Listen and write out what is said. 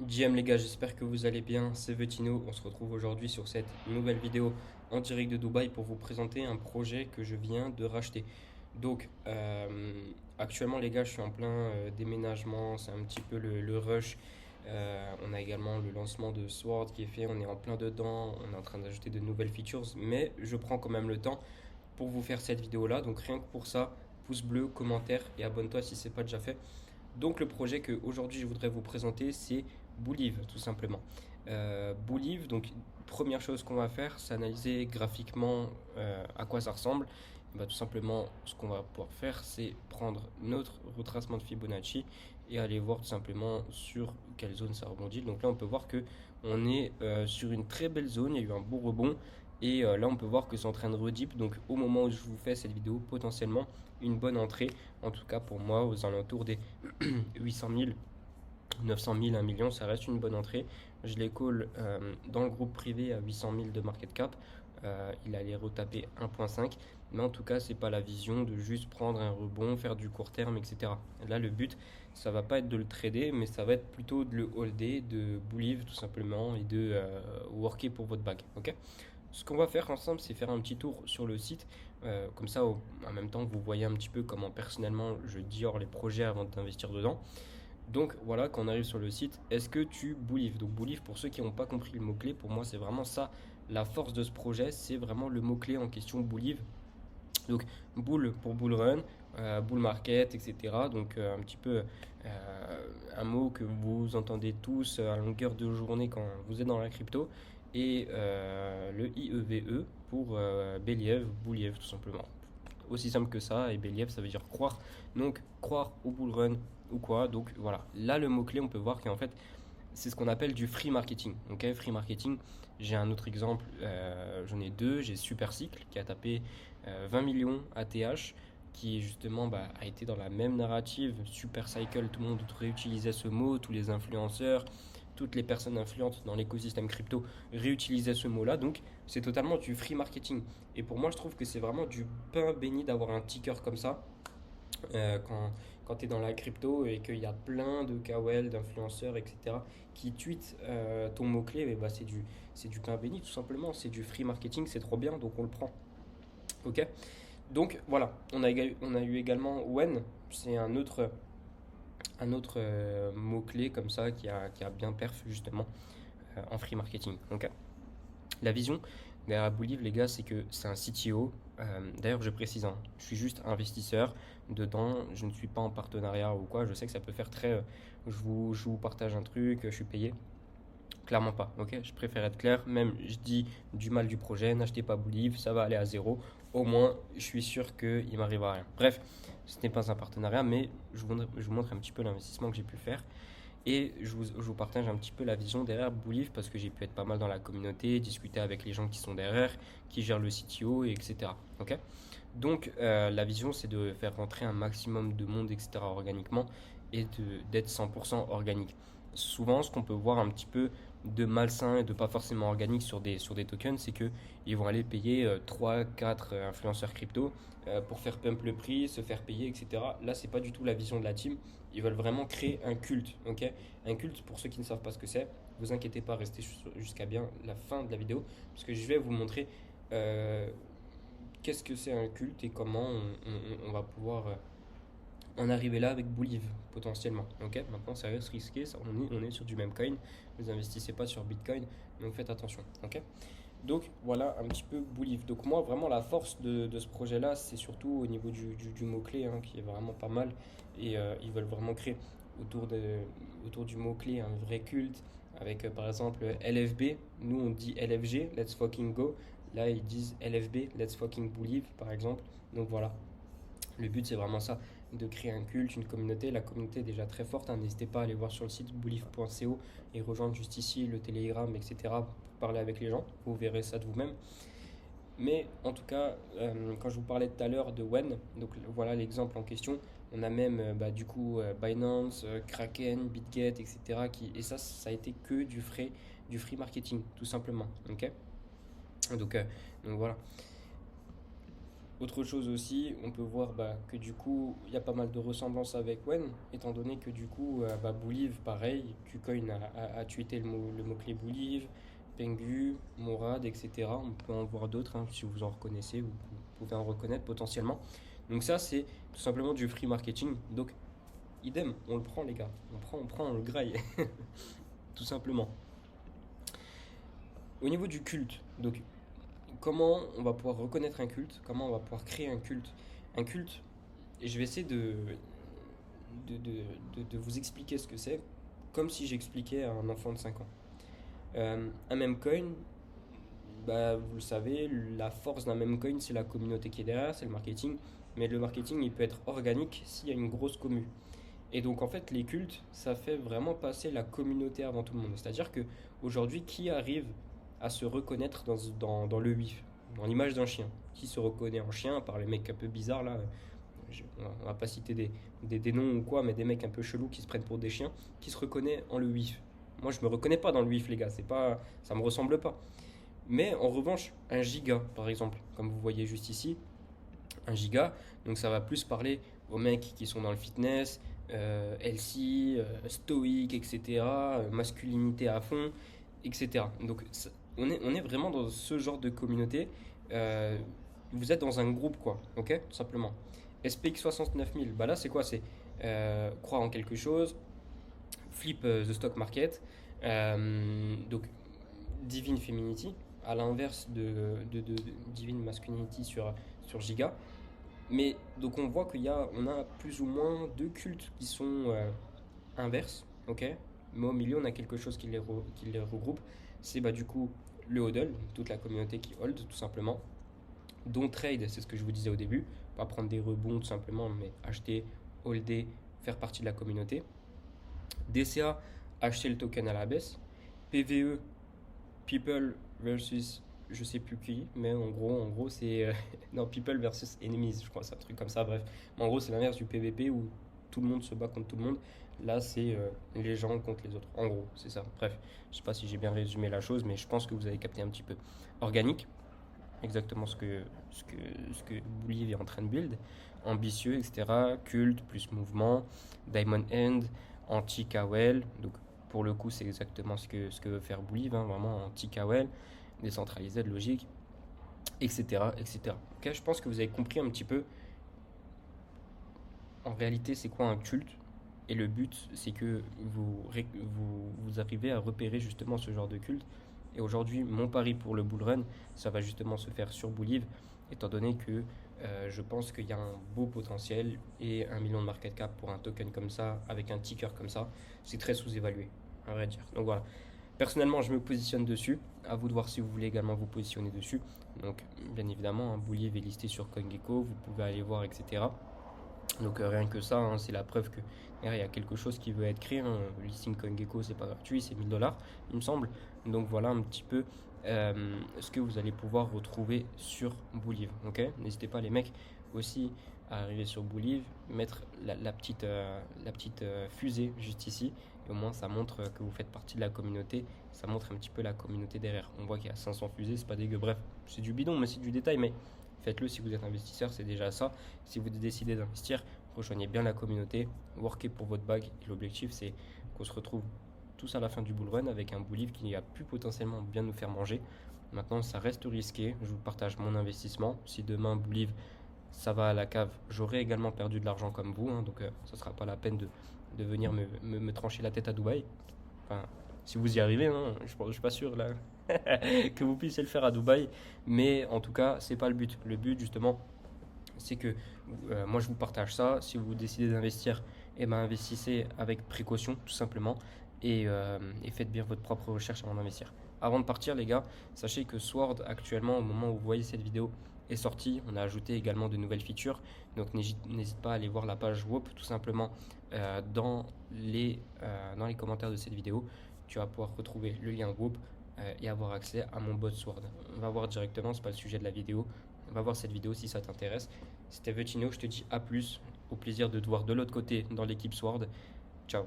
JM les gars, j'espère que vous allez bien, c'est Vetino. On se retrouve aujourd'hui sur cette nouvelle vidéo en direct de Dubaï pour vous présenter un projet que je viens de racheter. Donc actuellement les gars, je suis en plein déménagement, c'est un petit peu le rush. On a également le lancement de Sword qui est fait, on est en plein dedans, on est en train d'ajouter de nouvelles features, mais je prends quand même le temps pour vous faire cette vidéo là. Donc rien que pour ça, pouce bleu, commentaire et abonne-toi si ce n'est pas déjà fait. Donc le projet que aujourd'hui je voudrais vous présenter, c'est Boulive tout simplement. Boulive, donc première chose qu'on va faire, c'est analyser graphiquement à quoi ça ressemble. Et bah, tout simplement, ce qu'on va pouvoir faire, c'est prendre notre retracement de Fibonacci et aller voir tout simplement sur quelle zone ça rebondit. Donc là, on peut voir que on est sur une très belle zone, il y a eu un beau rebond. Et là, on peut voir que c'est en train de redip. Donc, au moment où je vous fais cette vidéo, potentiellement une bonne entrée. En tout cas, pour moi, aux alentours des 800 000, 900 000, 1 million, ça reste une bonne entrée. Je les call dans le groupe privé à 800 000 de market cap. Il allait retaper 1,5. Mais en tout cas, c'est pas la vision de juste prendre un rebond, faire du court terme, etc. Là, le but, ça va pas être de le trader, mais ça va être plutôt de le holder, de believe tout simplement et de worker pour votre bag. Ok. Ce qu'on va faire ensemble, c'est faire un petit tour sur le site. Comme ça, en même temps, vous voyez un petit peu comment personnellement je dior les projets avant d'investir dedans. Donc voilà, quand on arrive sur le site, est-ce que tu boulives? Donc boulive, pour ceux qui n'ont pas compris le mot-clé, pour moi c'est vraiment ça, la force de ce projet, c'est vraiment le mot-clé en question boulive. Donc bull pour bull run, bull market, etc. Donc un petit peu un mot que vous entendez tous à longueur de journée quand vous êtes dans la crypto. Et le IEVE pour Believe, Boulieve tout simplement. Aussi simple que ça, et Believe ça veut dire croire. Donc croire au bull run ou quoi. Donc voilà, là le mot-clé on peut voir qu'en fait c'est ce qu'on appelle du free marketing. Ok, free marketing, j'ai un autre exemple, j'en ai deux. J'ai Supercycle qui a tapé 20 millions ATH, qui justement a été dans la même narrative. Supercycle, tout le monde réutilisait ce mot, tous les influenceurs, toutes les personnes influentes dans l'écosystème crypto réutilisaient ce mot-là. Donc c'est totalement du free marketing. Et pour moi, je trouve que c'est vraiment du pain béni d'avoir un ticker comme ça quand tu es dans la crypto et qu'il y a plein de KOL, d'influenceurs, etc., qui tweetent ton mot-clé, bah, c'est du pain béni tout simplement, c'est du free marketing, c'est trop bien, donc on le prend. Ok. Donc voilà, on a eu également When, c'est un autre mot-clé comme ça qui a bien perf justement en free marketing. Ok. La vision derrière Boulive, les gars, c'est que c'est un CTO. D'ailleurs, je précise, hein, je suis juste investisseur dedans. Je ne suis pas en partenariat ou quoi. Je sais que ça peut faire très. Je vous partage un truc, je suis payé. Clairement pas, ok. Je préfère être clair. Même, je dis du mal du projet. N'achetez pas Boulive, ça va aller à zéro. Au moins, je suis sûr qu'il m'arrivera rien. Bref, ce n'est pas un partenariat, mais je vous montre un petit peu l'investissement que j'ai pu faire. Et je vous partage un petit peu la vision derrière Boulive parce que j'ai pu être pas mal dans la communauté, discuter avec les gens qui sont derrière, qui gèrent le CTO, et etc. Ok. Donc la vision c'est de faire rentrer un maximum de monde, etc. organiquement et d'être 100% organique. Souvent ce qu'on peut voir un petit peu de malsain et de pas forcément organique sur des tokens, c'est qu'ils vont aller payer 3-4 influenceurs crypto pour faire pump le prix, se faire payer, etc. Là, c'est pas du tout la vision de la team. Ils veulent vraiment créer un culte. Ok. Un culte, pour ceux qui ne savent pas ce que c'est, vous inquiétez pas, restez jusqu'à bien la fin de la vidéo, parce que je vais vous montrer euh, qu'est-ce que c'est un culte et comment on va pouvoir en arriver là avec Boulive potentiellement. Ok. Maintenant, ça reste risqué, on est sur du même coin. Vous investissez pas sur Bitcoin, donc faites attention. Ok. Donc voilà un petit peu Boulive. Donc moi vraiment la force de ce projet-là, c'est surtout au niveau du mot-clé hein, qui est vraiment pas mal. Et ils veulent vraiment créer autour, autour du mot-clé un vrai culte avec par exemple LFB. Nous on dit LFG, Let's Fucking Go. Là ils disent LFB, Let's Fucking Believe par exemple. Donc voilà, le but c'est vraiment ça, de créer un culte, une communauté. La communauté est déjà très forte, hein. N'hésitez pas à aller voir sur le site boulive.co et rejoindre juste ici le Telegram, etc. pour parler avec les gens. Vous verrez ça de vous-même. Mais en tout cas, quand je vous parlais tout à l'heure de Wen, donc voilà l'exemple en question, on a même du coup Binance, Kraken, BitGet, etc. Et ça a été que du free marketing, tout simplement. Ok. Donc, donc voilà. Autre chose aussi, on peut voir que du coup, il y a pas mal de ressemblances avec Wen, étant donné que du coup, Bouliv, pareil, Kucoin a tweeté le mot-clé Bouliv, Pengu, Morad, etc. On peut en voir d'autres, hein, si vous en reconnaissez, vous pouvez en reconnaître potentiellement. Donc ça, c'est tout simplement du free marketing. Donc, idem, on le prend les gars, on le graille, tout simplement. Au niveau du culte, donc comment on va pouvoir reconnaître un culte, comment on va pouvoir créer un culte. Un culte, et je vais essayer de vous expliquer ce que c'est, comme si j'expliquais à un enfant de 5 ans. Un meme coin, vous le savez, la force d'un meme coin, c'est la communauté qui est derrière, c'est le marketing. Mais le marketing, il peut être organique s'il y a une grosse commu. Et donc en fait, les cultes, ça fait vraiment passer la communauté avant tout le monde. C'est-à-dire que aujourd'hui, qui arrive à se reconnaître dans le WIF, dans l'image d'un chien? Qui se reconnaît en chien, par les mecs un peu bizarres là, on va pas citer des noms ou quoi, mais des mecs un peu chelous qui se prennent pour des chiens, qui se reconnaît en le WIF. Moi, je me reconnais pas dans le WIF, les gars, ça me ressemble pas. Mais en revanche, un giga, par exemple, comme vous voyez juste ici, un giga, donc ça va plus parler aux mecs qui sont dans le fitness, healthy, stoïque, etc., masculinité à fond, etc. Donc on est vraiment dans ce genre de communauté. Euh, Vous êtes dans un groupe, quoi, ok, tout simplement. SPX 69000, là c'est quoi? C'est croire en quelque chose, flip the stock market, donc divine femininity, à l'inverse de divine masculinity sur Giga. Mais donc on voit on a plus ou moins deux cultes qui sont inverses, ok. Mais au milieu on a quelque chose qui les regroupe. C'est du coup le hodl, toute la communauté qui hold tout simplement. Dont trade, c'est ce que je vous disais au début, pas prendre des rebonds tout simplement, mais acheter, holder, faire partie de la communauté. DCA, acheter le token à la baisse. PVE, people versus je sais plus qui, mais en gros c'est non, people versus enemies, je crois, c'est un truc comme ça. Bref, mais en gros c'est l'inverse du PVP où tout le monde se bat contre tout le monde. Là c'est les gens contre les autres, en gros c'est ça. Bref, je sais pas si j'ai bien résumé la chose, mais je pense que vous avez capté un petit peu. Organique, exactement ce que Bouliv est en train de build, ambitieux, etc. Culte plus mouvement, Diamond End, anti-KOL, donc pour le coup c'est exactement ce que veut faire Bouliv, hein, vraiment anti-KOL, décentralisé, de logique, etc. etc. Ok, je pense que vous avez compris un petit peu en réalité c'est quoi un culte. Et le but, c'est que vous arrivez à repérer justement ce genre de culte. Et aujourd'hui, mon pari pour le bull run, ça va justement se faire sur Bouliv, étant donné que je pense qu'il y a un beau potentiel et 1 million de market cap pour un token comme ça, avec un ticker comme ça, c'est très sous-évalué, à vrai dire. Donc voilà. Personnellement, je me positionne dessus. À vous de voir si vous voulez également vous positionner dessus. Donc, bien évidemment, un Bouliv est listé sur CoinGecko, vous pouvez aller voir, etc. Donc rien que ça, hein, c'est la preuve que il y a quelque chose qui veut être créé. Hein. Le listing CoinGecko, c'est pas gratuit, c'est 1000 $, il me semble. Donc voilà un petit peu ce que vous allez pouvoir retrouver sur Bouliv. Ok, n'hésitez pas les mecs aussi à arriver sur Bouliv, mettre la petite fusée juste ici. Et au moins ça montre que vous faites partie de la communauté. Ça montre un petit peu la communauté derrière. On voit qu'il y a 500 fusées, c'est pas dégueu. Bref, c'est du bidon, mais c'est du détail. Mais faites-le si vous êtes investisseur, c'est déjà ça. Si vous décidez d'investir, rejoignez bien la communauté, workez pour votre bag. Et l'objectif, c'est qu'on se retrouve tous à la fin du bull run avec un Bouliv qui a pu potentiellement bien nous faire manger. Maintenant, ça reste risqué. Je vous partage mon investissement. Si demain, Bouliv, ça va à la cave, j'aurai également perdu de l'argent comme vous. Hein, donc, ça ne sera pas la peine de venir me trancher la tête à Dubaï. Enfin, si vous y arrivez, hein, je ne suis pas sûr là que vous puissiez le faire à Dubaï, mais en tout cas c'est pas le but. Le but justement c'est que moi je vous partage ça. Si vous décidez d'investir, investissez avec précaution tout simplement, et faites bien votre propre recherche avant d'investir. Avant de partir les gars, sachez que Sword actuellement au moment où vous voyez cette vidéo est sorti, on a ajouté également de nouvelles features, donc n'hésite pas à aller voir la page WOP tout simplement dans les commentaires de cette vidéo. Tu vas pouvoir retrouver le lien WOP et avoir accès à mon bot Sword. On va voir directement, c'est pas le sujet de la vidéo. On va voir cette vidéo si ça t'intéresse. C'était Vetino, je te dis à plus. Au plaisir de te voir de l'autre côté dans l'équipe Sword. Ciao.